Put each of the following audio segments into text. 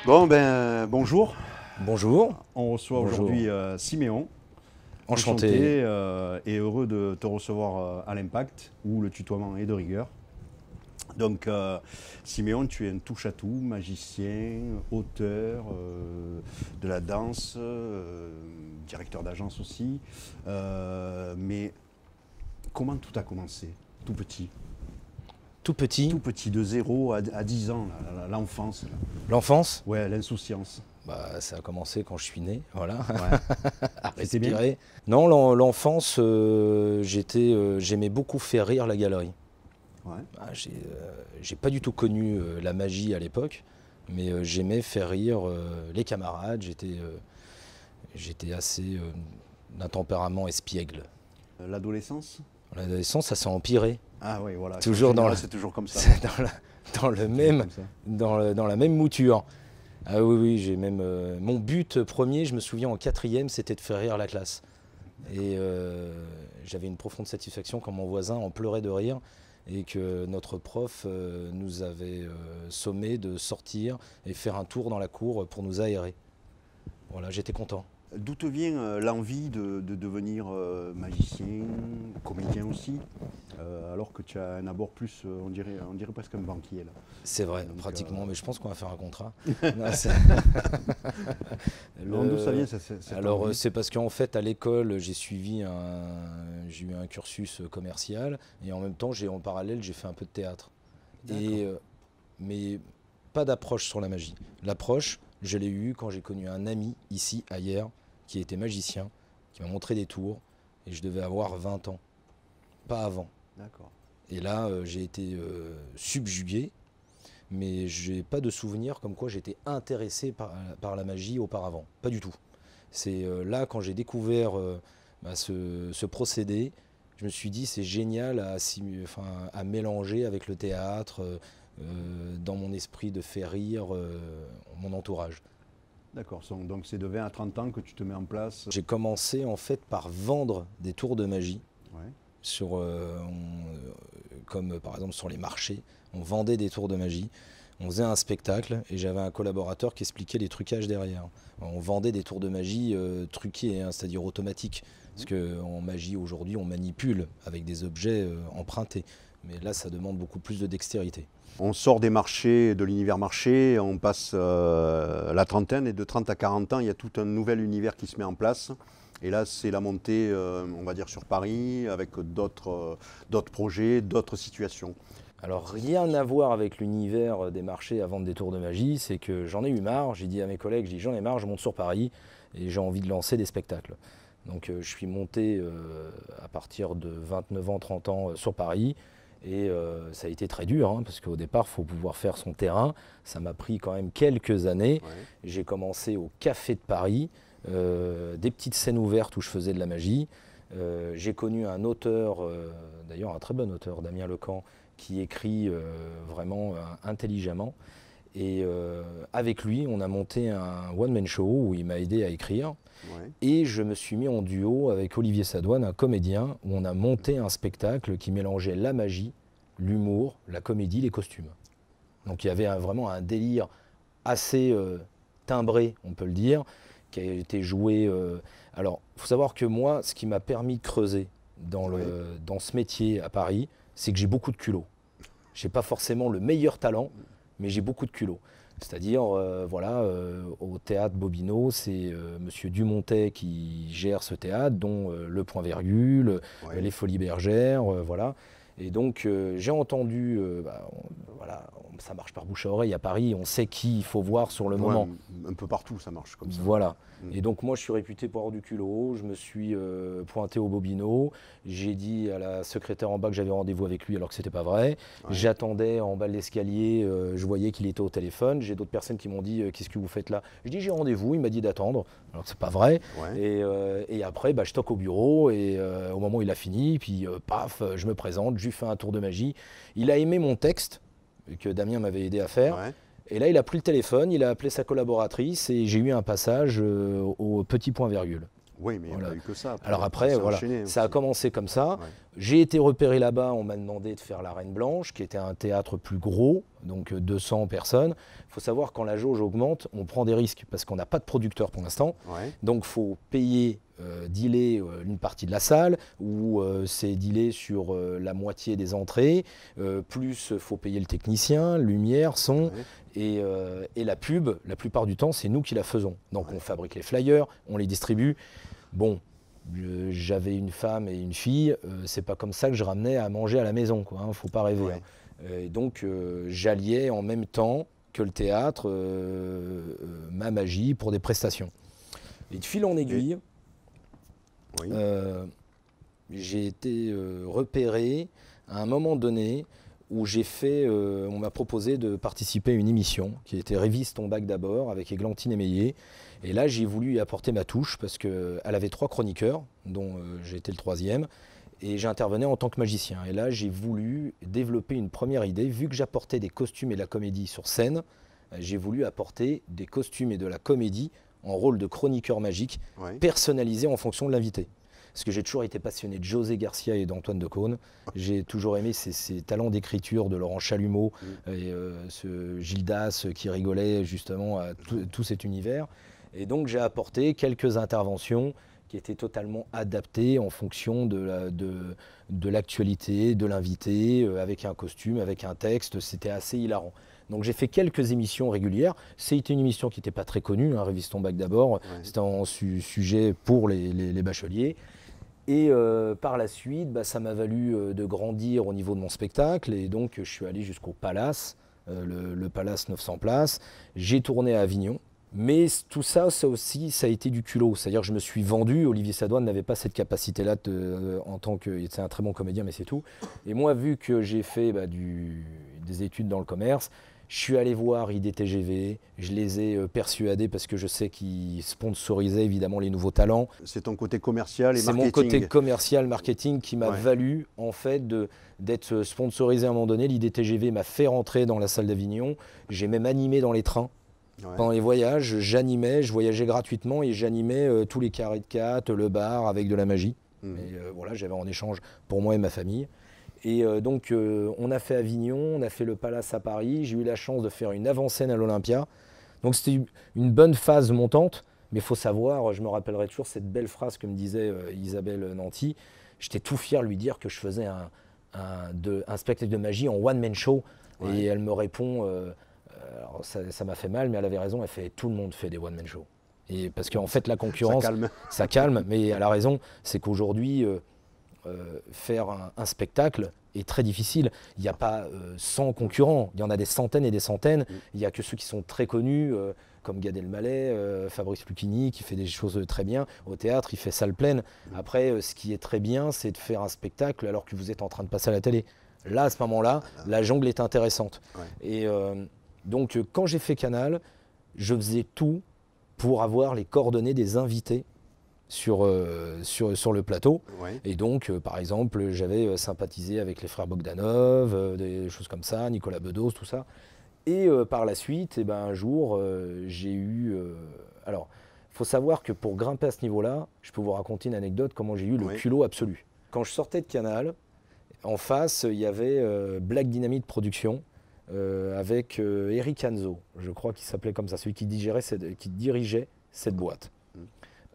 Bon, ben, bonjour. Bonjour. On reçoit Bonjour. aujourd'hui Siméon. Enchanté. Et heureux de te recevoir à l'Impact, où le tutoiement est de rigueur. Donc, Siméon, tu es un touche-à-tout, magicien, auteur de la danse, directeur d'agence aussi. Mais comment tout a commencé, tout petit? Tout petit, Tout petit, de 0 à 10 ans, l'enfance. l'enfance, Ouais, l'insouciance. ça a commencé quand je suis né, voilà, Ouais. à C'était bien. respirer. Non, l'enfance, j'aimais beaucoup faire rire la galerie. Ouais. J'ai pas du tout connu la magie à l'époque, mais j'aimais faire rire les camarades. J'étais assez d'un tempérament espiègle. L'adolescence? L'adolescence, ça s'est empiré. Ah oui, voilà. Toujours En général, dans c'est toujours comme ça. C'est dans le Toujours même, comme ça. dans la même mouture. Ah oui, oui, j'ai même. Mon but premier, je me souviens en quatrième, c'était de faire rire la classe. Et j'avais une profonde satisfaction quand mon voisin en pleurait de rire et que notre prof nous avait sommé de sortir et faire un tour dans la cour pour nous aérer. Voilà, j'étais content. D'où te vient l'envie de devenir magicien, comédien aussi, alors que tu as un abord plus, on dirait presque un banquier là. C'est vrai, Donc, pratiquement, mais je pense qu'on va faire un contrat. Non, d'où ça vient cette Alors envie? c'est parce qu'en fait à l'école j'ai j'ai eu un cursus commercial et en même temps en parallèle j'ai fait un peu de théâtre. Et, mais pas d'approche sur la magie. L'approche je l'ai eue quand j'ai connu un ami ici à Hyères qui était magicien, qui m'a montré des tours et je devais avoir 20 ans, pas avant. D'accord. Et là j'ai été subjugué, mais j'ai pas de souvenir comme quoi j'étais intéressé par la magie auparavant, pas du tout. C'est là quand j'ai découvert ce procédé, je me suis dit c'est génial à mélanger avec le théâtre, dans mon esprit de faire rire mon entourage. D'accord. Donc c'est de 20 à 30 ans que tu te mets en place. J'ai commencé en fait par vendre des tours de magie, Ouais. comme par exemple sur les marchés, on vendait des tours de magie. On faisait un spectacle et j'avais un collaborateur qui expliquait les trucages derrière. On vendait des tours de magie truqués, hein, c'est-à-dire automatiques. Parce qu'en magie aujourd'hui, on manipule avec des objets empruntés. Mais là, ça demande beaucoup plus de dextérité. On sort des marchés, de l'univers marché, on passe la trentaine et de 30 à 40 ans, il y a tout un nouvel univers qui se met en place. Et là, c'est la montée, on va dire, sur Paris, avec d'autres projets, d'autres situations. Alors rien à voir avec l'univers des marchés à vendre des tours de magie, c'est que j'en ai eu marre, j'ai dit à mes collègues, j'en ai marre, je monte sur Paris et j'ai envie de lancer des spectacles. Donc je suis monté à partir de 29 ans, 30 ans sur Paris et ça a été très dur hein, parce qu'au départ il faut pouvoir faire son terrain, ça m'a pris quand même quelques années. Ouais. J'ai commencé au Café de Paris, des petites scènes ouvertes où je faisais de la magie. J'ai connu un auteur, d'ailleurs un très bon auteur, Damien Lecamp, qui écrit vraiment intelligemment. Et avec lui, on a monté un one-man show où il m'a aidé à écrire. Ouais. Et je me suis mis en duo avec Olivier Sadoine, un comédien, où on a monté un spectacle qui mélangeait la magie, l'humour, la comédie, les costumes. Donc il y avait vraiment un délire assez timbré, on peut le dire, qui a été joué. Alors, il faut savoir que moi, ce qui m'a permis de creuser dans ce métier à Paris, c'est que j'ai beaucoup de culot. Je n'ai pas forcément le meilleur talent, mais j'ai beaucoup de culot. C'est-à-dire, au théâtre Bobino, c'est Monsieur Dumontet qui gère ce théâtre, dont le Point Virgule, Ouais. les Folies Bergères, voilà. Et donc, j'ai entendu, ça marche par bouche à oreille à Paris, on sait qui il faut voir sur le Ouais, moment. un peu partout, ça marche comme ça. Voilà. Et donc moi je suis réputé pour avoir du culot, je me suis pointé au Bobino, j'ai dit à la secrétaire en bas que j'avais rendez-vous avec lui alors que c'était pas vrai. Ouais. J'attendais en bas de l'escalier, je voyais qu'il était au téléphone, j'ai d'autres personnes qui m'ont dit qu'est-ce que vous faites là? Je dis j'ai rendez-vous, il m'a dit d'attendre, alors que c'est pas vrai. Ouais. Et après je toque au bureau et au moment où il a fini, puis paf, je me présente, je lui fais un tour de magie. Il a aimé mon texte que Damien m'avait aidé à faire. Ouais. Et là, il a pris le téléphone, il a appelé sa collaboratrice et j'ai eu un passage au petit point virgule. Oui, mais il n'y a Voilà. pas eu que ça. Alors après, voilà, ça a commencé comme ça. Ouais. J'ai été repéré là-bas, on m'a demandé de faire la Reine Blanche, qui était un théâtre plus gros, donc 200 personnes. Il faut savoir, quand la jauge augmente, on prend des risques, parce qu'on n'a pas de producteur pour l'instant. Ouais. Donc il faut payer, dealer une partie de la salle, ou c'est dealer sur la moitié des entrées, plus il faut payer le technicien, lumière, son, et la pub, la plupart du temps, c'est nous qui la faisons. Donc on fabrique les flyers, on les distribue. Bon, j'avais une femme et une fille, c'est pas comme ça que je ramenais à manger à la maison, quoi, hein, faut pas rêver. Ouais. Et donc j'alliais en même temps que le théâtre ma magie pour des prestations. Et de fil en aiguille, j'ai été repéré à un moment donné où j'ai fait, on m'a proposé de participer à une émission qui était Révise ton bac d'abord avec Églantine Émeillé. Et là, j'ai voulu y apporter ma touche parce qu'elle avait 3 chroniqueurs, dont j'étais le 3e, et j'intervenais en tant que magicien. Et là, j'ai voulu développer une première idée. Vu que j'apportais des costumes et de la comédie sur scène, j'ai voulu apporter des costumes et de la comédie en rôle de chroniqueur magique, personnalisé en fonction de l'invité. Parce que j'ai toujours été passionné de José Garcia et d'Antoine de Caunes. J'ai toujours aimé ces talents d'écriture de Laurent Chalumeau et ce Gildas qui rigolait justement à tout cet univers. Et donc j'ai apporté quelques interventions qui étaient totalement adaptées en fonction de l'actualité, de l'invité, avec un costume, avec un texte. C'était assez hilarant. Donc j'ai fait quelques émissions régulières. C'était une émission qui n'était pas très connue, hein, Révise ton bac d'abord. C'était un sujet pour les bacheliers. Et par la suite, ça m'a valu de grandir au niveau de mon spectacle. Et donc je suis allé jusqu'au Palace, le Palace 900 places. J'ai tourné à Avignon. Mais tout ça, aussi, ça a été du culot. C'est-à-dire que je me suis vendu. Olivier Sadoine n'avait pas cette capacité-là en tant que... C'est un très bon comédien, mais c'est tout. Et moi, vu que j'ai fait des études dans le commerce, je suis allé voir IDTGV. Je les ai persuadés parce que je sais qu'ils sponsorisaient évidemment les nouveaux talents. C'est ton côté commercial et marketing. C'est mon côté commercial, marketing qui m'a valu en fait d'être sponsorisé à un moment donné. L'IDTGV m'a fait rentrer dans la salle d'Avignon. J'ai même animé dans les trains. Pendant les voyages, j'animais, je voyageais gratuitement et j'animais tous les carrés de 4, le bar avec de la magie. Et voilà, j'avais en échange pour moi et ma famille. Et donc on a fait Avignon, on a fait le Palace à Paris. J'ai eu la chance de faire une avant-scène à l'Olympia. Donc c'était une bonne phase montante. Mais il faut savoir, je me rappellerai toujours cette belle phrase que me disait Isabelle Nanty. J'étais tout fier de lui dire que je faisais un spectacle de magie en one-man show. Et elle me répond... alors ça m'a fait mal, mais elle avait raison, elle fait tout le monde fait des one-man show. Et parce qu'en fait la concurrence, ça calme, mais elle a raison, c'est qu'aujourd'hui faire un spectacle est très difficile. Il n'y a pas 100 concurrents, il y en a des centaines et des centaines. Il n'y a que ceux qui sont très connus, comme Gad Elmaleh, Fabrice Lucchini, qui fait des choses très bien. Au théâtre, il fait salle pleine. Après, ce qui est très bien, c'est de faire un spectacle alors que vous êtes en train de passer à la télé. Là, à ce moment-là, la jungle est intéressante. Et donc, quand j'ai fait Canal, je faisais tout pour avoir les coordonnées des invités sur le plateau. Et donc, par exemple, j'avais sympathisé avec les frères Bogdanov, des choses comme ça, Nicolas Bedos, tout ça. Et par la suite, un jour, j'ai eu... alors, il faut savoir que pour grimper à ce niveau-là, je peux vous raconter une anecdote, comment j'ai eu le culot absolu. Quand je sortais de Canal, en face, il y avait Black Dynamite Productions, avec Eric Anzo, je crois qu'il s'appelait comme ça, celui qui dirigeait cette boîte.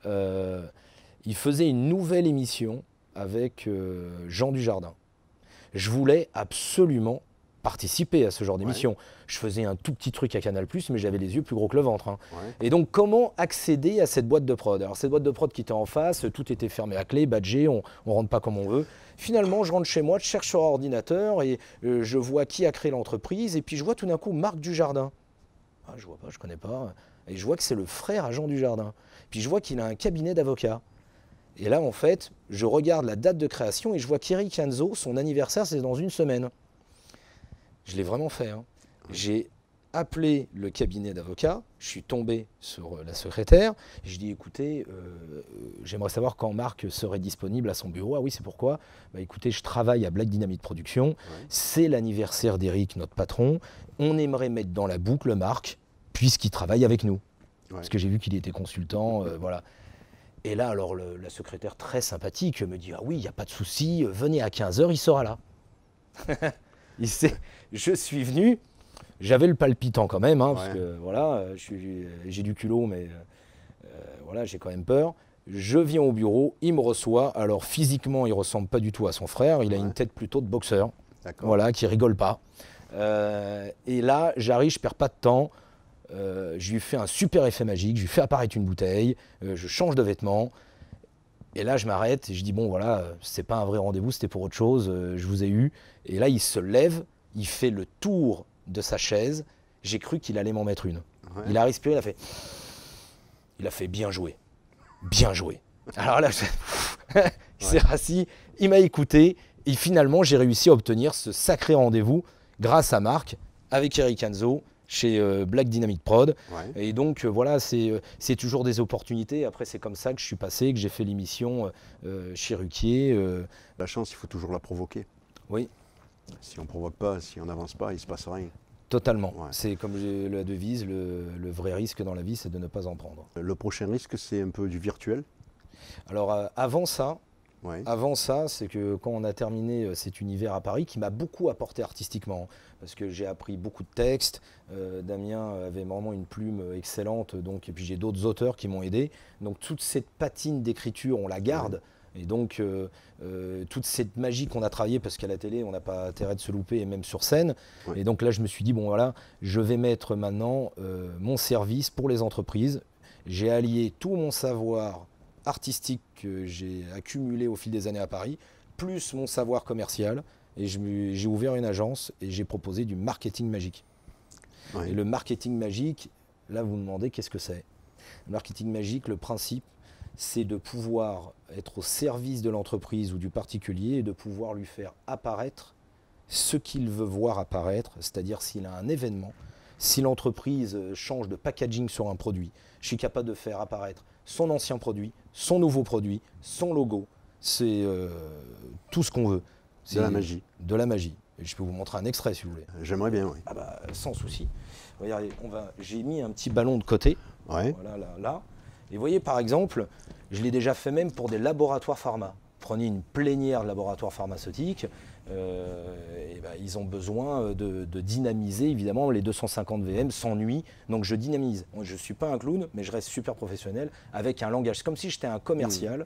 Il faisait une nouvelle émission avec Jean Dujardin. Je voulais absolument participer à ce genre d'émission. Je faisais un tout petit truc à Canal+, mais j'avais les yeux plus gros que le ventre. Et donc, comment accéder à cette boîte de prod? Alors, cette boîte de prod qui était en face, tout était fermé à clé, badgé, on ne rentre pas comme on veut. Finalement, je rentre chez moi, je cherche sur ordinateur et je vois qui a créé l'entreprise. Et puis, je vois tout d'un coup Marc Dujardin. Ah, je vois pas, je connais pas. Et je vois que c'est le frère à Jean Dujardin. Puis, je vois qu'il a un cabinet d'avocats. Et là, en fait, je regarde la date de création et je vois qu'Eric Anzo, son anniversaire, c'est dans une semaine. Je l'ai vraiment fait. J'ai appelé le cabinet d'avocats, je suis tombé sur la secrétaire, et je dis écoutez, j'aimerais savoir quand Marc serait disponible à son bureau. Ah oui, c'est pourquoi? Écoutez, je travaille à Black Dynamite Productions, c'est l'anniversaire d'Eric, notre patron, on aimerait mettre dans la boucle Marc, puisqu'il travaille avec nous. Parce que j'ai vu qu'il était consultant, voilà. Et là, alors, la secrétaire très sympathique me dit « Ah oui, il n'y a pas de souci, venez à 15 h, il sera là. » Je suis venu, j'avais le palpitant quand même, hein, parce que voilà, j'ai du culot, mais voilà, j'ai quand même peur. Je viens au bureau, il me reçoit. Alors physiquement, il ressemble pas du tout à son frère, il a une tête plutôt de boxeur, voilà, qui rigole pas. Et là, j'arrive, je perds pas de temps. Je lui fais un super effet magique, je lui fais apparaître une bouteille, je change de vêtements. Et là, je m'arrête et je dis, bon, voilà, c'est pas un vrai rendez-vous, c'était pour autre chose, je vous ai eu. Et là, il se lève, il fait le tour de sa chaise. J'ai cru qu'il allait m'en mettre une. Ouais. Il a respiré, il a fait bien joué. Bien joué. Alors là, il s'est rassis, il m'a écouté. Et finalement, j'ai réussi à obtenir ce sacré rendez-vous grâce à Marc, avec Eric Anzo, chez Black Dynamite Prod. Ouais. Et donc, voilà, c'est toujours des opportunités. Après, c'est comme ça que je suis passé, que j'ai fait l'émission chez Ruquier. La chance, il faut toujours la provoquer. Oui. Si on ne provoque pas, si on n'avance pas, il ne se passe rien. Totalement. Ouais. C'est comme la devise, le vrai risque dans la vie, c'est de ne pas en prendre. Le prochain risque, c'est un peu du virtuel. Alors, avant ça, c'est que quand on a terminé cet univers à Paris, qui m'a beaucoup apporté artistiquement, parce que j'ai appris beaucoup de textes, Damien avait vraiment une plume excellente, donc, et puis j'ai d'autres auteurs qui m'ont aidé. Donc toute cette patine d'écriture, on la garde. Et donc, toute cette magie qu'on a travaillée, parce qu'à la télé, on n'a pas intérêt de se louper, et même sur scène. Ouais. Et donc là, je me suis dit, bon voilà, je vais mettre maintenant mon service pour les entreprises. J'ai allié tout mon savoir artistique que j'ai accumulé au fil des années à Paris, plus mon savoir commercial. Et j'ai ouvert une agence et j'ai proposé du marketing magique. Ouais. Et le marketing magique, là, vous me demandez qu'est-ce que c'est. Le marketing magique, le principe, c'est de pouvoir être au service de l'entreprise ou du particulier et de pouvoir lui faire apparaître ce qu'il veut voir apparaître, c'est-à-dire s'il a un événement, si l'entreprise change de packaging sur un produit, je suis capable de faire apparaître son ancien produit, son nouveau produit, son logo, c'est tout ce qu'on veut. C'est de la magie. De la magie. Et je peux vous montrer un extrait si vous voulez. J'aimerais bien, oui. Ah bah, sans souci. Regardez, j'ai mis un petit ballon de côté. Ouais. Voilà, là. Et vous voyez, par exemple, je l'ai déjà fait même pour des laboratoires pharma. Prenez une plénière de laboratoires pharmaceutiques, et ben, ils ont besoin de dynamiser, évidemment, les 250 VM s'ennuient, donc je dynamise. Je ne suis pas un clown, mais je reste super professionnel avec un langage. C'est comme si j'étais un commercial,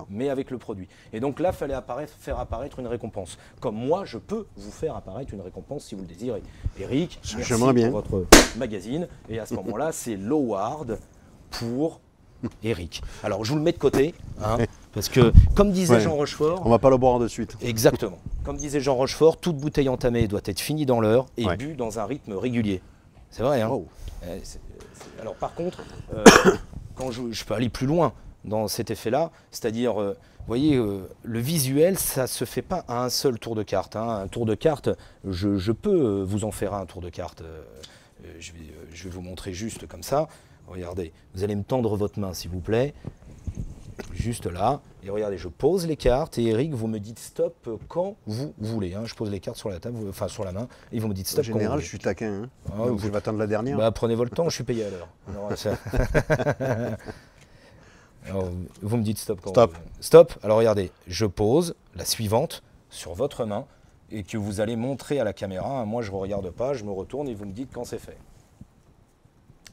mais avec le produit. Et donc là, il fallait faire apparaître une récompense. Comme moi, je peux vous faire apparaître une récompense si vous le désirez. Eric, merci pour votre magazine. Et à ce moment-là, c'est l'award pour Eric. Alors, je vous le mets de côté, hein, parce que, comme disait Jean Rochefort... On ne va pas le boire de suite. Exactement. Comme disait Jean Rochefort, toute bouteille entamée doit être finie dans l'heure et bue dans un rythme régulier. C'est vrai, hein. Wow. Alors, par contre, quand je peux aller plus loin dans cet effet-là, c'est-à-dire, vous voyez, le visuel, ça ne se fait pas à un seul tour de carte. Hein. Un tour de carte, je peux vous en faire un tour de carte. Je vais vous montrer juste comme ça. Regardez, vous allez me tendre votre main, s'il vous plaît, juste là. Et regardez, je pose les cartes et Eric, vous me dites stop quand vous voulez. Hein. Je pose les cartes sur la table, enfin sur la main, et vous me dites stop quand vous voulez. En général, je suis taquin. Hein. Ah, donc je vais attendre la dernière. Bah, prenez votre temps, je suis payé à l'heure. Alors, vous me dites stop quand vous voulez. Stop. Alors regardez, je pose la suivante sur votre main et que vous allez montrer à la caméra. Moi, je ne regarde pas, je me retourne et vous me dites quand c'est fait.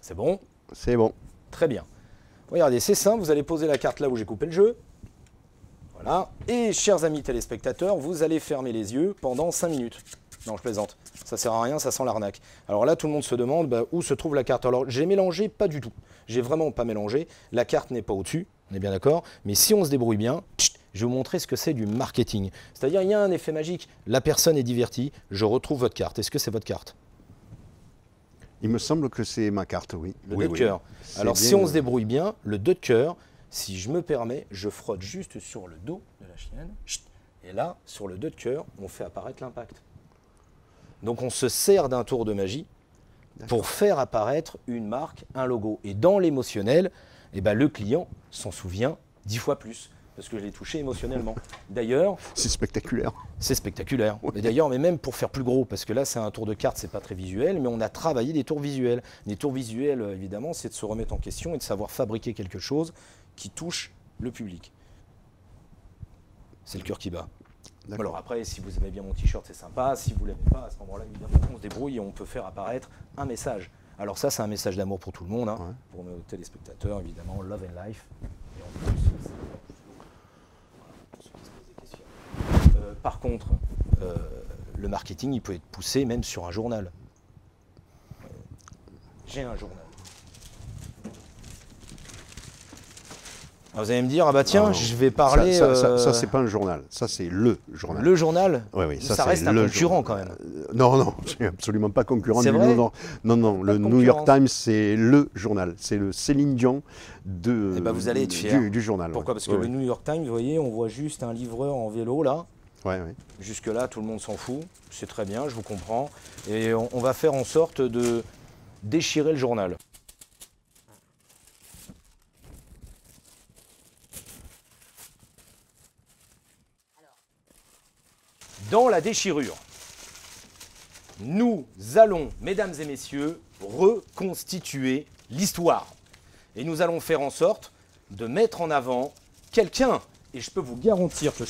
C'est bon ? C'est bon. Très bien. Regardez, c'est simple, vous allez poser la carte là où j'ai coupé le jeu. Voilà. Et chers amis téléspectateurs, vous allez fermer les yeux pendant 5 minutes. Non, je plaisante. Ça sert à rien, ça sent l'arnaque. Alors là, tout le monde se demande où se trouve la carte. Alors, j'ai mélangé, pas du tout. J'ai vraiment pas mélangé. La carte n'est pas au-dessus, on est bien d'accord. Mais si on se débrouille bien, je vais vous montrer ce que c'est du marketing. C'est-à-dire, il y a un effet magique. La personne est divertie, je retrouve votre carte. Est-ce que c'est votre carte ? Il me semble que c'est ma carte, oui. Le 2 de cœur. Alors, si on se débrouille bien, le 2 de cœur, si je me permets, je frotte juste sur le dos de la chienne. Et là, sur le 2 de cœur, on fait apparaître l'impact. Donc, on se sert d'un tour de magie pour faire apparaître une marque, un logo. Et dans l'émotionnel, eh ben, le client s'en souvient 10 fois plus. Parce que je l'ai touché émotionnellement. D'ailleurs... C'est spectaculaire. C'est spectaculaire. Ouais. Et d'ailleurs, mais même pour faire plus gros, parce que là, c'est un tour de carte, c'est pas très visuel, mais on a travaillé des tours visuels. Des tours visuels, évidemment, c'est de se remettre en question et de savoir fabriquer quelque chose qui touche le public. C'est le cœur qui bat. D'accord. Alors après, si vous aimez bien mon t-shirt, c'est sympa. Si vous ne l'aimez pas, à ce moment-là, évidemment, on se débrouille et on peut faire apparaître un message. Alors ça, c'est un message d'amour pour tout le monde, hein, Ouais. pour nos téléspectateurs, évidemment, love and life. Et en plus, c'est pour ceux qui se posent des questions. Par contre, le marketing, il peut être poussé même sur un journal. J'ai un journal. Alors vous allez me dire, ah bah tiens, Non, je vais parler... Ça, c'est pas un journal, ça c'est le journal. Le journal, Oui, ça reste un concurrent quand même. Non, c'est absolument pas concurrent. C'est vrai ? Non, Pas le de New York concurrence. Times, c'est le journal. C'est le Céline Dion Eh ben, vous allez être fiers. du journal. Pourquoi ? Parce que le New York Times, vous voyez, on voit juste un livreur en vélo là. Ouais, ouais. Jusque-là, tout le monde s'en fout. C'est très bien, je vous comprends. Et on va faire en sorte de déchirer le journal. Dans la déchirure, nous allons, mesdames et messieurs, reconstituer l'histoire. Et nous allons faire en sorte de mettre en avant quelqu'un. Et je peux vous garantir que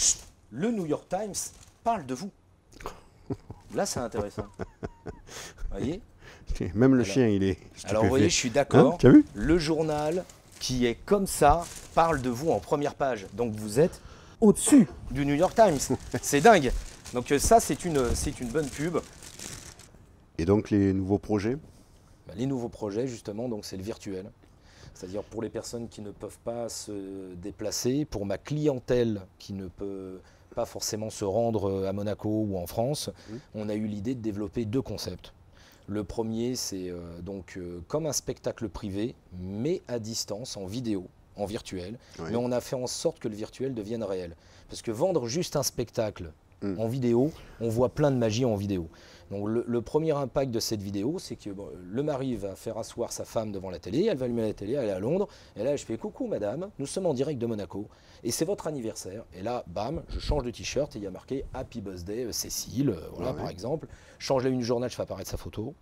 le New York Times parle de vous. Là, c'est intéressant. Vous voyez ? Même le chien, il est. Alors, vous voyez, je suis Hein, d'accord. tu as vu ? Le journal qui est comme ça parle de vous en première page. Donc, vous êtes au-dessus du New York Times. C'est dingue. Donc, ça, c'est une bonne pub. Et donc les nouveaux projets ? Bah, les nouveaux projets, justement, donc c'est le virtuel. C'est-à-dire pour les personnes qui ne peuvent pas se déplacer, pour ma clientèle qui ne peut pas forcément se rendre à Monaco ou en France, on a eu l'idée de développer 2 concepts. Le premier, c'est comme un spectacle privé, mais à distance, en vidéo, en virtuel. Ouais. Mais on a fait en sorte que le virtuel devienne réel. Parce que vendre juste un spectacle en vidéo, on voit plein de magie en vidéo. Donc le premier impact de cette vidéo, c'est que le mari va faire asseoir sa femme devant la télé, elle va allumer la télé, elle est à Londres, et là je fais « Coucou madame, nous sommes en direct de Monaco, et c'est votre anniversaire ». Et là, bam, je change de t-shirt et il y a marqué « Happy Birthday Cécile », voilà, par exemple. Je change la une du journal, je fais apparaître sa photo.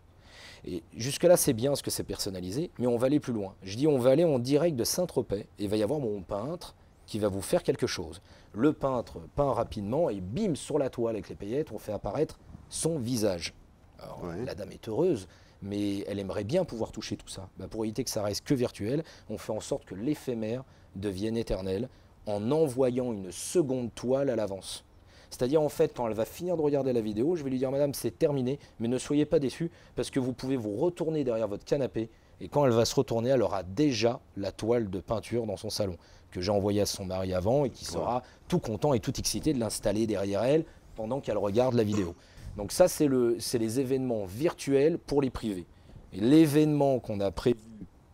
Et jusque-là, c'est bien parce que c'est personnalisé, mais on va aller plus loin. Je dis on va aller en direct de Saint-Tropez, et il va y avoir mon peintre qui va vous faire quelque chose. Le peintre peint rapidement, et bim, sur la toile avec les paillettes, on fait apparaître son visage. Alors, la dame est heureuse, mais elle aimerait bien pouvoir toucher tout ça. Bah, pour éviter que ça reste que virtuel, on fait en sorte que l'éphémère devienne éternel en envoyant une seconde toile à l'avance. C'est-à-dire, en fait, quand elle va finir de regarder la vidéo, je vais lui dire « Madame, c'est terminé, mais ne soyez pas déçue, parce que vous pouvez vous retourner derrière votre canapé, et quand elle va se retourner, elle aura déjà la toile de peinture dans son salon, que j'ai envoyée à son mari avant, et qui sera tout content et tout excité de l'installer derrière elle, pendant qu'elle regarde la vidéo. » Donc ça, c'est les événements virtuels pour les privés. Et l'événement qu'on a prévu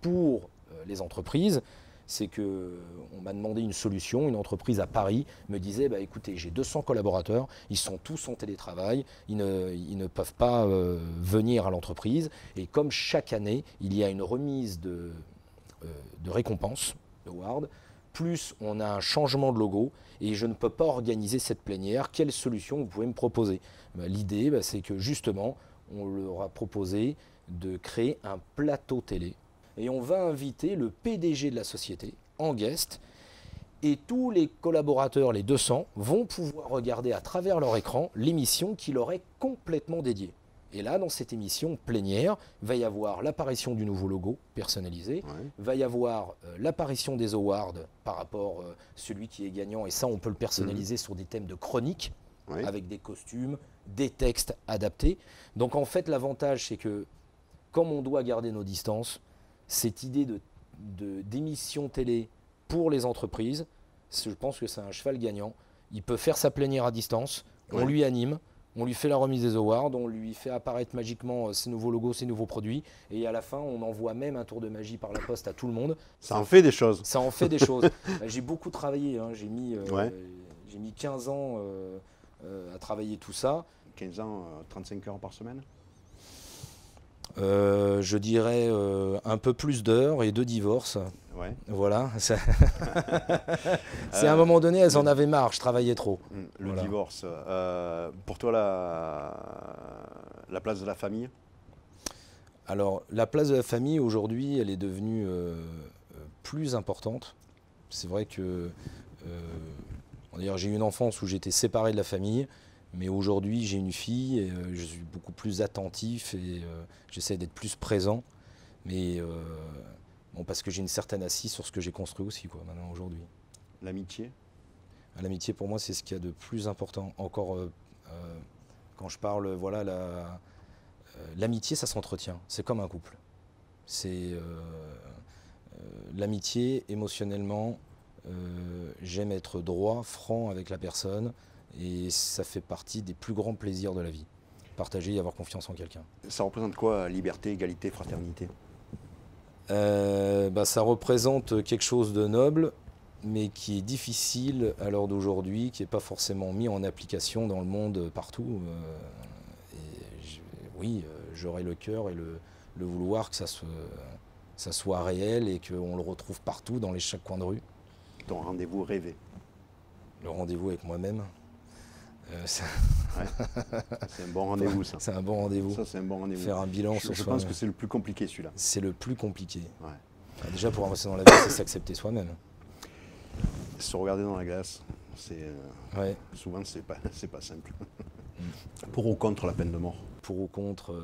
pour les entreprises, c'est qu'on m'a demandé une solution. Une entreprise à Paris me disait bah, « Écoutez, j'ai 200 collaborateurs, ils sont tous en télétravail, ils ne peuvent pas venir à l'entreprise. Et comme chaque année, il y a une remise de récompense, d'award, plus on a un changement de logo et je ne peux pas organiser cette plénière. Quelle solution vous pouvez me proposer ?» L'idée, c'est que justement, on leur a proposé de créer un plateau télé et on va inviter le PDG de la société en guest et tous les collaborateurs, les 200, vont pouvoir regarder à travers leur écran l'émission qui leur est complètement dédiée. Et là, dans cette émission plénière, va y avoir l'apparition du nouveau logo personnalisé, va y avoir l'apparition des awards par rapport à celui qui est gagnant, et ça, on peut le personnaliser sur des thèmes de chronique, avec des costumes, des textes adaptés. Donc en fait, l'avantage, c'est que, comme on doit garder nos distances, cette idée d'émission télé pour les entreprises, je pense que c'est un cheval gagnant. Il peut faire sa plénière à distance, on lui anime, on lui fait la remise des awards, on lui fait apparaître magiquement ses nouveaux logos, ses nouveaux produits, et à la fin, on envoie même un tour de magie par la poste à tout le monde. Ça en fait des choses. Ça en fait des choses. J'ai beaucoup travaillé, hein. J'ai mis 15 ans à travailler tout ça. 15 ans, 35 heures par semaine ? Je dirais un peu plus d'heures et 2 divorces. Ouais. Voilà. C'est à un moment donné, elles en avaient marre, je travaillais trop. Le divorce. Pour toi, la place de la famille ? Alors, la place de la famille, aujourd'hui, elle est devenue plus importante. C'est vrai que d'ailleurs, j'ai eu une enfance où j'étais séparé de la famille, mais aujourd'hui j'ai une fille et je suis beaucoup plus attentif et j'essaie d'être plus présent. Mais bon, parce que j'ai une certaine assise sur ce que j'ai construit aussi, quoi, maintenant aujourd'hui. L'amitié? L'amitié pour moi c'est ce qu'il y a de plus important. Encore quand je parle, voilà, l'amitié ça s'entretient, c'est comme un couple. C'est l'amitié émotionnellement, j'aime être droit, franc avec la personne et ça fait partie des plus grands plaisirs de la vie. Partager et avoir confiance en quelqu'un. Ça représente quoi, liberté, égalité, fraternité? Ça représente quelque chose de noble, mais qui est difficile à l'heure d'aujourd'hui, qui n'est pas forcément mis en application dans le monde partout. Oui, j'aurais le cœur et le vouloir que ça soit réel et qu'on le retrouve partout dans chaque coin de rue. Ton rendez-vous rêvé? Le rendez-vous avec moi-même. Ouais. C'est un bon rendez-vous, ça. C'est un bon rendez-vous. Ça, c'est un bon rendez-vous. Faire un bilan sur Je pense que c'est le plus compliqué, celui-là. C'est le plus compliqué. Ouais. Déjà, pour avancer dans la vie, c'est s'accepter soi-même. Se regarder dans la glace, Ouais. souvent, c'est pas simple. Pour ou contre la peine de mort? Pour ou contre,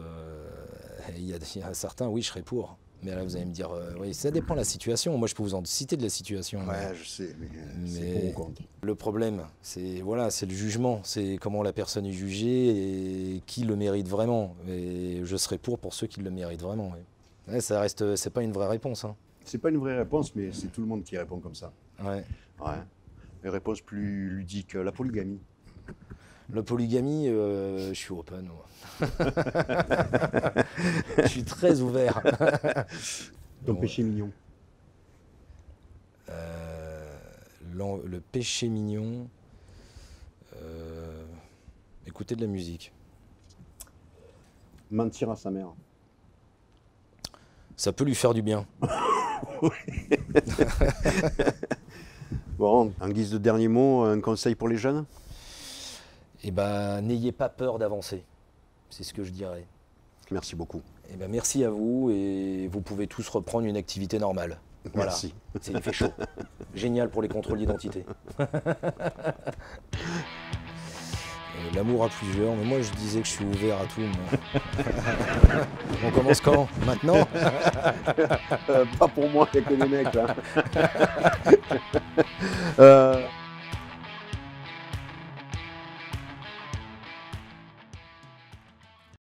il y a certains, oui, je serais pour. Mais là, vous allez me dire, oui, ça dépend de la situation. Moi, je peux vous en citer de la situation. Ouais, je sais, mais c'est pour ou contre. Le problème, c'est voilà, c'est le jugement. C'est comment la personne est jugée et qui le mérite vraiment. Et je serais pour ceux qui le méritent vraiment. Ouais. Ouais, ça reste, c'est pas une vraie réponse. Hein. C'est pas une vraie réponse, mais c'est tout le monde qui répond comme ça. Ouais. Ouais. Une réponse plus ludique, la polygamie. La polygamie, je suis open. Je suis très ouvert. Ton péché mignon? Le péché mignon, écouter de la musique. Mentir à sa mère? Ça peut lui faire du bien. Bon, en guise de dernier mot, un conseil pour les jeunes? Eh ben, n'ayez pas peur d'avancer. C'est ce que je dirais. Merci beaucoup. Eh ben, merci à vous et vous pouvez tous reprendre une activité normale. Voilà. Merci. Il fait chaud. Génial pour les contrôles d'identité. L'amour à plusieurs, mais moi je disais que je suis ouvert à tout. Moi. On commence quand? Maintenant? Pas pour moi, il n'y a que des mecs là.